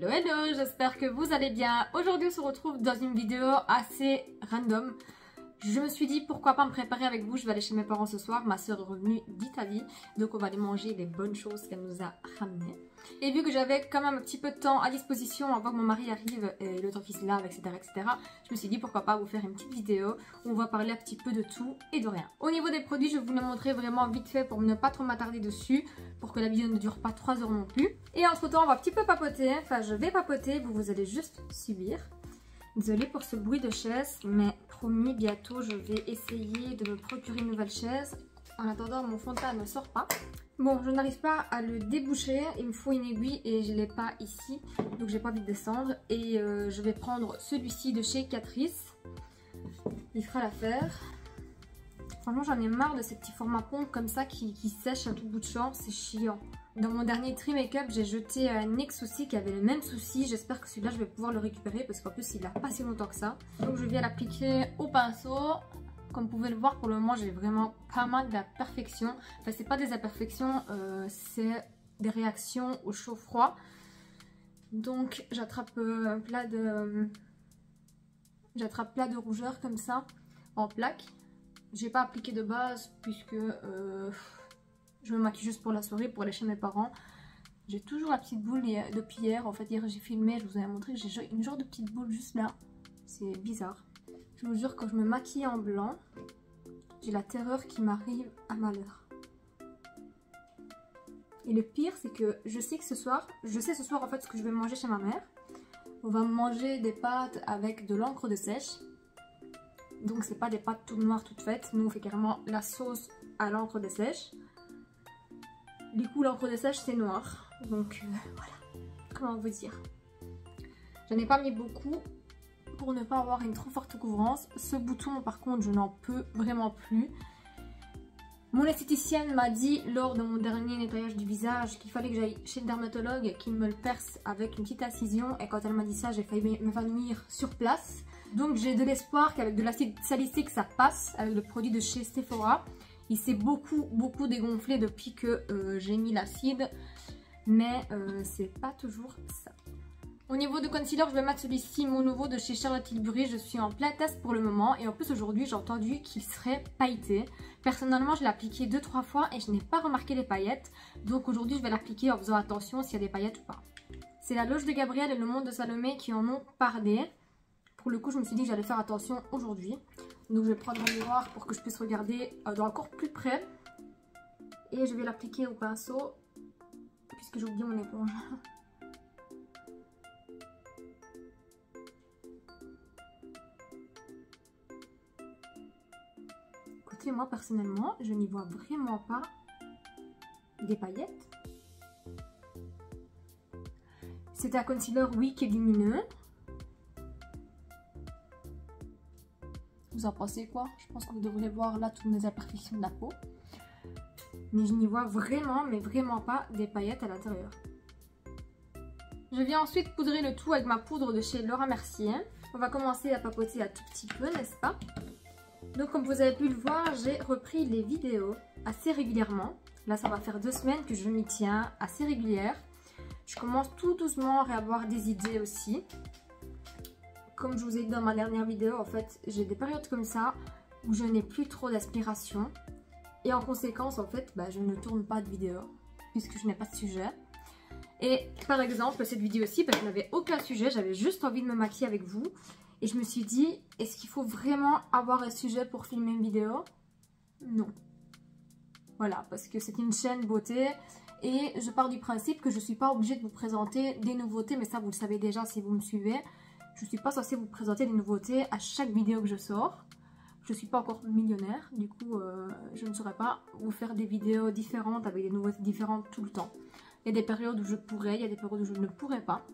Hello hello, j'espère que vous allez bien. Aujourd'hui on se retrouve dans une vidéo assez random. Je me suis dit pourquoi pas me préparer avec vous. Je vais aller chez mes parents ce soir, ma soeur est revenue d'Italie, donc on va aller manger les bonnes choses qu'elle nous a ramenées. Et vu que j'avais quand même un petit peu de temps à disposition avant que mon mari arrive et le temps qu'il se lave, etc., je me suis dit pourquoi pas vous faire une petite vidéo où on va parler un petit peu de tout et de rien. Au niveau des produits, je vais vous les montrer vraiment vite fait pour ne pas trop m'attarder dessus, pour que la vidéo ne dure pas 3 heures non plus. Et entre temps on va un petit peu papoter, enfin je vais papoter, vous allez juste subir. Désolée pour ce bruit de chaise, mais promis, bientôt je vais essayer de me procurer une nouvelle chaise. En attendant, mon fond de teint ne sort pas. Bon, je n'arrive pas à le déboucher, il me faut une aiguille et je ne l'ai pas ici, donc j'ai pas envie de descendre. Et je vais prendre celui-ci de chez Catrice, il fera l'affaire. Franchement, j'en ai marre de ces petits formats pompe comme ça qui sèchent à tout bout de champ, c'est chiant. Dans mon dernier tri make-up, j'ai jeté un NYX aussi qui avait le même souci. J'espère que celui-là, je vais pouvoir le récupérer parce qu'en plus, il a pas si longtemps que ça. Donc, je viens l'appliquer au pinceau. Comme vous pouvez le voir, pour le moment, j'ai vraiment pas mal d'imperfections. Enfin, c'est pas des imperfections, c'est des réactions au chaud-froid. Donc, j'attrape plein de rougeurs comme ça, en plaques. J'ai pas appliqué de base puisque... je me maquille juste pour la soirée, pour aller chez mes parents. J'ai toujours la petite boule depuis hier. En fait, hier j'ai filmé, je vous avais montré que j'ai une genre de petite boule juste là. C'est bizarre. Je vous jure, quand je me maquille en blanc, j'ai la terreur qui m'arrive à malheur. Et le pire, c'est que je sais ce soir en fait ce que je vais manger chez ma mère. On va manger des pâtes avec de l'encre de sèche. Donc c'est pas des pâtes toutes noires, toutes faites. Nous on fait carrément la sauce à l'encre de sèche. Du coup, l'encre de sèche c'est noir, donc voilà, comment vous dire. Je n'ai pas mis beaucoup pour ne pas avoir une trop forte couvrance. Ce bouton par contre, je n'en peux vraiment plus. Mon esthéticienne m'a dit lors de mon dernier nettoyage du visage qu'il fallait que j'aille chez le dermatologue qui me le perce avec une petite incision. Et quand elle m'a dit ça, j'ai failli m'évanouir sur place. Donc j'ai de l'espoir qu'avec de l'acide salicylique ça passe avec le produit de chez Sephora. Il s'est beaucoup dégonflé depuis que j'ai mis l'acide, mais c'est pas toujours ça. Au niveau de concealer, je vais mettre celui-ci, mon nouveau de chez Charlotte Tilbury. Je suis en plein test pour le moment et en plus aujourd'hui j'ai entendu qu'il serait pailleté. Personnellement, je l'ai appliqué 2-3 fois et je n'ai pas remarqué les paillettes. Donc aujourd'hui je vais l'appliquer en faisant attention s'il y a des paillettes ou pas. C'est la Loge de Gabriel et le Monde de Salomé qui en ont parlé. Pour le coup, je me suis dit que j'allais faire attention aujourd'hui. Donc je vais prendre un miroir pour que je puisse regarder d'encore plus près. Et je vais l'appliquer au pinceau, puisque j'ai oublié mon éponge. Écoutez, moi personnellement, je n'y vois vraiment pas des paillettes. C'est un concealer, oui, qui est lumineux. Vous en pensez quoi? Je pense que vous devrez voir là toutes mes imperfections de la peau. Mais je n'y vois vraiment, mais vraiment pas des paillettes à l'intérieur. Je viens ensuite poudrer le tout avec ma poudre de chez Laura Mercier. On va commencer à papoter un tout petit peu, n'est-ce pas? Donc comme vous avez pu le voir, j'ai repris les vidéos assez régulièrement. Là ça va faire 2 semaines que je m'y tiens, assez régulière. Je commence tout doucement à avoir des idées aussi. Comme je vous ai dit dans ma dernière vidéo, en fait, j'ai des périodes comme ça où je n'ai plus trop d'inspiration. Et en conséquence, en fait, je ne tourne pas de vidéo puisque je n'ai pas de sujet. Et par exemple, cette vidéo-ci, je n'avais aucun sujet, j'avais juste envie de me maquiller avec vous. Et je me suis dit, est-ce qu'il faut vraiment avoir un sujet pour filmer une vidéo? Non. Voilà, parce que c'est une chaîne beauté. Et je pars du principe que je ne suis pas obligée de vous présenter des nouveautés, mais ça vous le savez déjà si vous me suivez. Je ne suis pas censée vous présenter des nouveautés à chaque vidéo que je sors. Je ne suis pas encore millionnaire, du coup je ne saurais pas vous faire des vidéos différentes avec des nouveautés différentes tout le temps. Il y a des périodes où je pourrais, il y a des périodes où je ne pourrais pas.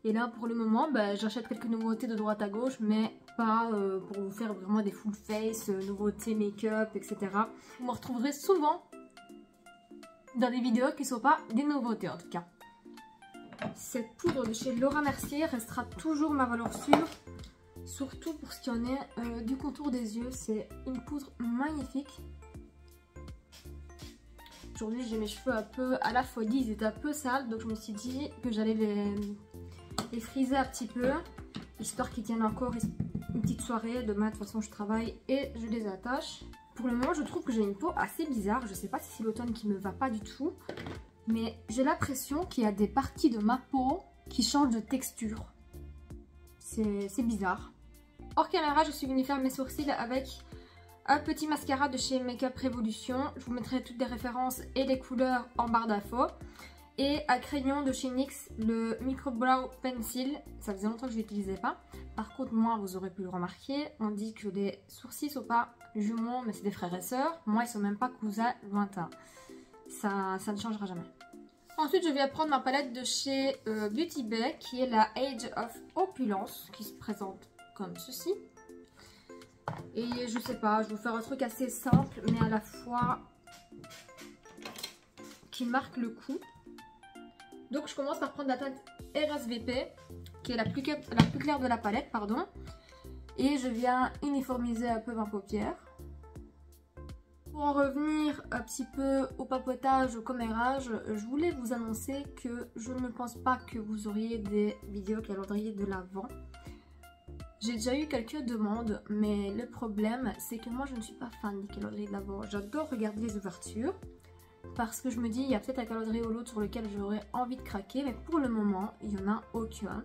Et là pour le moment, j'achète quelques nouveautés de droite à gauche, mais pas pour vous faire vraiment des full face, nouveautés make-up, etc. Vous me retrouverez souvent dans des vidéos qui ne sont pas des nouveautés en tout cas. Cette poudre de chez Laura Mercier restera toujours ma valeur sûre, surtout pour ce qui en est du contour des yeux. C'est une poudre magnifique. Je aujourd'hui j'ai mes cheveux un peu à la folie, ils étaient un peu sales, donc je me suis dit que j'allais les friser un petit peu, histoire qu'ils tiennent encore une petite soirée. Demain de toute façon je travaille et je les attache. Pour le moment je trouve que j'ai une peau assez bizarre, je sais pas si c'est l'automne qui me va pas du tout, mais j'ai l'impression qu'il y a des parties de ma peau qui changent de texture. C'est bizarre. Hors caméra, je suis venue faire mes sourcils avec un petit mascara de chez Makeup Revolution. Je vous mettrai toutes les références et les couleurs en barre d'infos. Et un crayon de chez NYX, le Micro Brow Pencil. Ça faisait longtemps que je ne l'utilisais pas. Par contre, moi, vous aurez pu le remarquer, on dit que les sourcils ne sont pas jumeaux, mais c'est des frères et sœurs. Moi, ils ne sont même pas cousins lointains. Ça ne changera jamais. Ensuite, je vais prendre ma palette de chez Beauty Bay, qui est la Age of Opulence, qui se présente comme ceci. Et je sais pas, je vais vous faire un truc assez simple, mais à la fois qui marque le coup. Donc, je commence par prendre la teinte RSVP, qui est la plus claire de la palette, pardon. Et je viens uniformiser un peu ma paupière. Pour en revenir un petit peu au papotage, au commérage, je voulais vous annoncer que je ne pense pas que vous auriez des vidéos calendrier de l'Avent. J'ai déjà eu quelques demandes, mais le problème c'est que moi je ne suis pas fan des calendriers de l'Avent. J'adore regarder les ouvertures parce que je me dis il y a peut-être un calendrier ou l'autre sur lequel j'aurais envie de craquer, mais pour le moment il n'y en a aucun.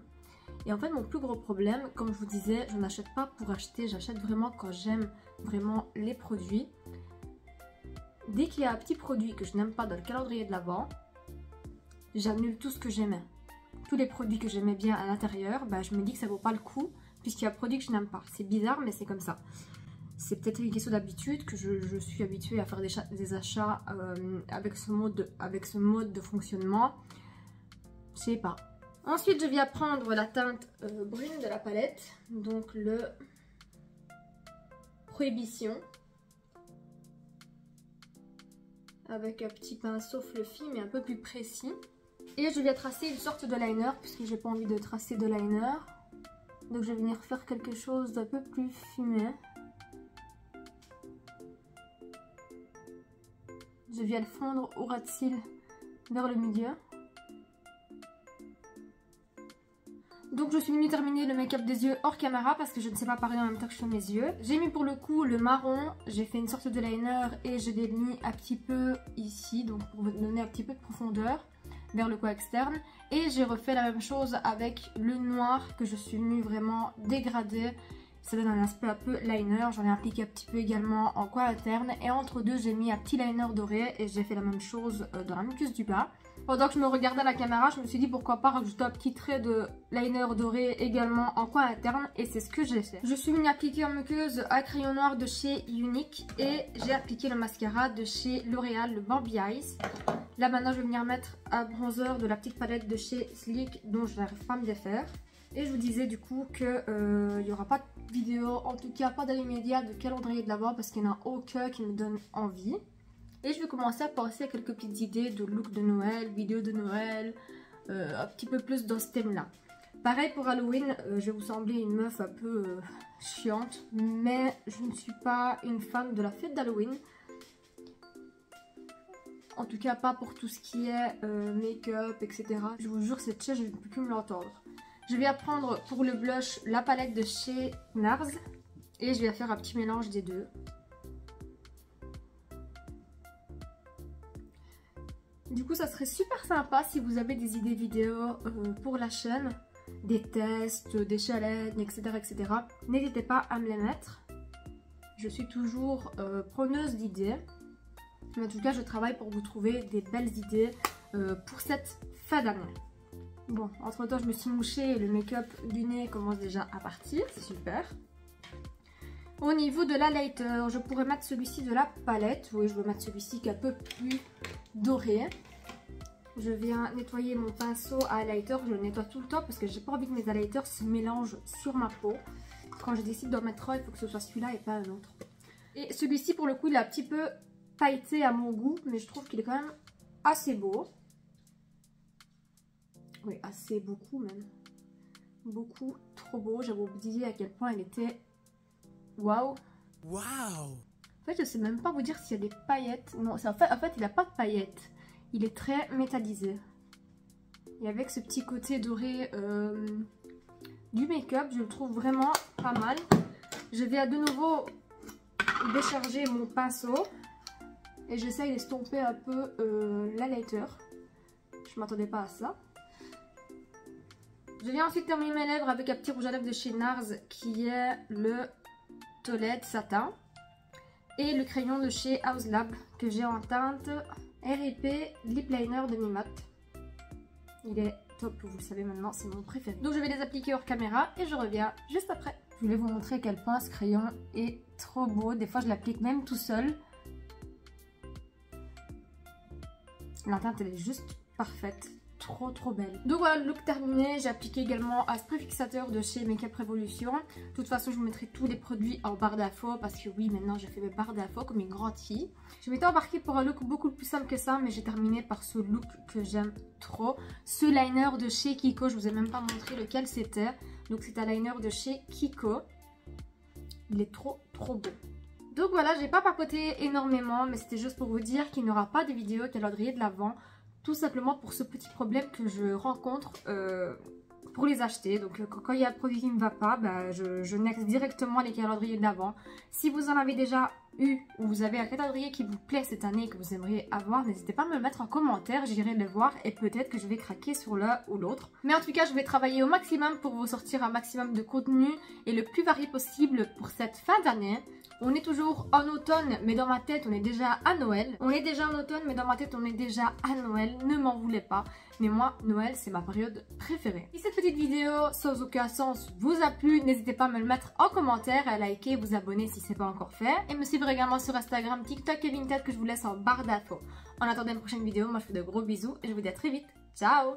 Et en fait mon plus gros problème, comme je vous disais, je n'achète pas pour acheter, j'achète vraiment quand j'aime vraiment les produits. Dès qu'il y a un petit produit que je n'aime pas dans le calendrier de l'Avent, j'annule tout ce que j'aimais. Tous les produits que j'aimais bien à l'intérieur, bah, je me dis que ça vaut pas le coup puisqu'il y a un produit que je n'aime pas. C'est bizarre mais c'est comme ça. C'est peut-être une question d'habitude que je suis habituée à faire des achats avec ce mode de fonctionnement. Je sais pas. Ensuite je viens prendre la teinte brune de la palette, donc le Prohibition. Avec un petit pinceau fluffy mais un peu plus précis. Et je viens tracer une sorte de liner puisque j'ai pas envie de tracer de liner. Donc je vais venir faire quelque chose d'un peu plus fumé. Je viens le fondre au ras de cils vers le milieu. Donc je suis venue terminer le make-up des yeux hors caméra parce que je ne sais pas parler en même temps que je fais mes yeux. J'ai mis pour le coup le marron, j'ai fait une sorte de liner et je l'ai mis un petit peu ici, donc pour donner un petit peu de profondeur vers le coin externe. Et j'ai refait la même chose avec le noir que je suis venue vraiment dégrader. Ça donne un aspect un peu liner, j'en ai appliqué un petit peu également en coin interne. Et entre deux j'ai mis un petit liner doré et j'ai fait la même chose dans la muqueuse du bas. Pendant que je me regardais à la caméra, je me suis dit pourquoi pas rajouter un petit trait de liner doré également en coin interne et c'est ce que j'ai fait. Je suis venue appliquer en muqueuse un crayon noir de chez Unique et j'ai appliqué le mascara de chez L'Oréal, le Bambi Eyes. Là maintenant je vais venir mettre un bronzer de la petite palette de chez Sleek dont je n'arrive pas à me défaire. Et je vous disais du coup qu'il n'y aura pas de vidéo, en tout cas pas dans l'immédiat de calendrier de l'Avent parce qu'il n'y en a aucun qui me donne envie. Et je vais commencer à penser à quelques petites idées de look de Noël, vidéo de Noël, un petit peu plus dans ce thème là. Pareil pour Halloween, je vais vous sembler une meuf un peu chiante, mais je ne suis pas une fan de la fête d'Halloween. En tout cas pas pour tout ce qui est make-up, etc. Je vous jure cette chaise je ne peux plus me l'entendre. Je vais prendre pour le blush la palette de chez NARS et je vais faire un petit mélange des deux. Du coup ça serait super sympa si vous avez des idées vidéo pour la chaîne, des tests, des challenges, etc. N'hésitez pas à me les mettre. Je suis toujours preneuse d'idées. Mais en tout cas je travaille pour vous trouver des belles idées pour cette fin d'année. Bon, entre temps je me suis mouchée et le make-up du nez commence déjà à partir, c'est super. Au niveau de l'highlighter, je pourrais mettre celui-ci de la palette. Oui, je vais mettre celui-ci qui est un peu plus doré. Je viens nettoyer mon pinceau à highlighter, je le nettoie tout le temps parce que j'ai pas envie que mes highlighters se mélangent sur ma peau. Quand je décide d'en mettre un, il faut que ce soit celui-là et pas un autre. Et celui-ci pour le coup il est un petit peu pailleté à mon goût, mais je trouve qu'il est quand même assez beau. Oui, assez, beaucoup même. Beaucoup, trop beau. J'avais oublié à quel point il était waouh. Waouh. fait, je sais même pas vous dire s'il y a des paillettes. Non, en fait, il n'a pas de paillettes. Il est très métallisé. Et avec ce petit côté doré du make-up, je le trouve vraiment pas mal. Je vais de nouveau décharger mon pinceau. Et j'essaye d'estomper un peu l'highlighter. Je m'attendais pas à ça. Je viens ensuite terminer mes lèvres avec un petit rouge à lèvres de chez NARS qui est le Tolède Satin. Et le crayon de chez House Lab que j'ai en teinte R&P Lip Liner demi-mat. Il est top, vous le savez maintenant, c'est mon préféré. Donc je vais les appliquer hors caméra et je reviens juste après. Je voulais vous montrer à quel point ce crayon est trop beau. Des fois je l'applique même tout seul. La teinte elle est juste parfaite, trop belle. Donc voilà, le look terminé. J'ai appliqué également un spray fixateur de chez Makeup Revolution. De toute façon je vous mettrai tous les produits en barre d'infos parce que oui, maintenant je fais mes barres d'infos comme une grande fille. Je m'étais embarquée pour un look beaucoup plus simple que ça, mais j'ai terminé par ce look que j'aime trop. Ce liner de chez Kiko, je vous ai même pas montré lequel c'était. Donc c'est un liner de chez Kiko. Il est trop beau. Donc voilà, j'ai pas papoté énormément, mais c'était juste pour vous dire qu'il n'y aura pas de vidéo calendrier de l'Avent. Tout simplement pour ce petit problème que je rencontre pour les acheter. Donc quand il y a un produit qui ne va pas, bah, je nexe directement les calendriers de l'Avent. Si vous en avez déjà eu ou vous avez un calendrier qui vous plaît cette année et que vous aimeriez avoir, n'hésitez pas à me le mettre en commentaire, j'irai le voir et peut-être que je vais craquer sur l'un ou l'autre. Mais en tout cas, je vais travailler au maximum pour vous sortir un maximum de contenu et le plus varié possible pour cette fin d'année. On est toujours en automne, mais dans ma tête, on est déjà à Noël. On est déjà en automne, mais dans ma tête, on est déjà à Noël. Ne m'en voulez pas. Mais moi, Noël, c'est ma période préférée. Si cette petite vidéo, sans aucun sens, vous a plu, n'hésitez pas à me le mettre en commentaire, à liker, vous abonner si ce n'est pas encore fait. Et me suivre également sur Instagram, TikTok et Vinted que je vous laisse en barre d'infos. En attendant une prochaine vidéo, moi je vous fais de gros bisous et je vous dis à très vite. Ciao!